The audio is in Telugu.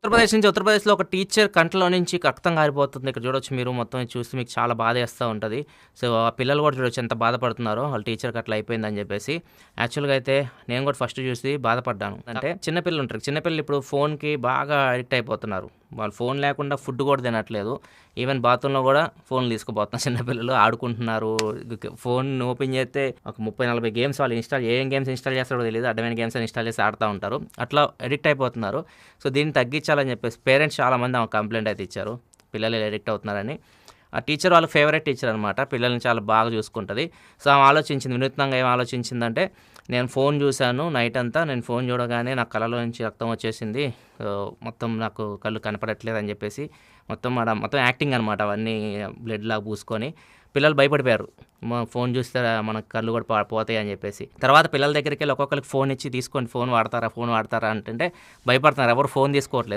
ఉత్తరప్రదేశ్‌లో ఒక టీచర్ కంట్లో నుంచి రక్తం కారిపోతుంది. ఇక్కడ చూడొచ్చు మీరు మొత్తం ఇది చూస్తే మీకు చాలా బాధేస్తా ఉంటది. సో, ఆ పిల్లలు కూడా చూడొచ్చు ఎంత బాధపడుతున్నారో వాళ్ళ టీచర్‌కి అట్లా అయిపోయిందని చెప్పేసి. యాక్చువల్‌గా అయితే నేను కూడా ఫస్ట్ చూసి బాధపడ్డాను. అంటే చిన్న పిల్లలుంటారు. చిన్న పిల్లలు ఇప్పుడు ఫోన్‌కి బాగా అడిక్ట్ అయిపోతున్నారు. వాళ్ళు ఫోన్ లేకుండా ఫుడ్ కూడా తినట్లేదు. ఈవెన్ బాత్రూమ్‌లో కూడా ఫోన్‌లు తీసుకుపోతున్నారు చిన్న పిల్లలు. ఆడుకుంటున్నారు. ఫోన్ ఓపెన్ చేస్తే ఒక 30, 40 గేమ్స్ వాళ్ళు ఏం గేమ్స్ ఇన్‌స్టాల్ చేస్తారో తెలీదు. అడ్డమైన గేమ్స్ అని ఇన్‌స్టాల్ చేసి ఆడుతా ఉంటారు. అట్లా అడిక్ట్ అయిపోతున్నారు. సో, దీన్ని తగ్గించాలని చెప్పేసి పేరెంట్స్ చాలామంది ఆమెకు కంప్లెయింట్ అయితే ఇచ్చారు. పిల్లలు ఇలా అడిక్ట్ అవుతున్నారని. ఆ టీచర్ వాళ్ళ ఫేవరెట్ టీచర్ అనమాట. పిల్లల్ని చాలా బాగా చూసుకుంటది. సో, ఆమె ఆలోచించింది వినూత్నంగా ఏం ఆలోచించిందంటే, నేను ఫోన్ చూశాను నైట్ అంతా. నేను ఫోన్ చూడగానే నా కళ్ళలో నుంచి రక్తం వచ్చేసింది. మొత్తం నాకు కళ్ళు కనపడట్లేదు అని చెప్పేసి మొత్తం యాక్టింగ్ అనమాట. అవన్నీ బ్లడ్‌లాగా పూసుకొని పిల్లలు భయపడిపోయారు. ఫోన్ చూస్తే మన కళ్ళు కూడా పోతాయి అని చెప్పేసి. తర్వాత పిల్లల దగ్గరికెళ్ళి ఒక్కొక్కరికి ఫోన్ ఇచ్చి తీసుకోండి ఫోన్ వాడతారా అంటుంటే భయపడుతున్నారు. ఎవరు ఫోన్ తీసుకోవట్లేదు.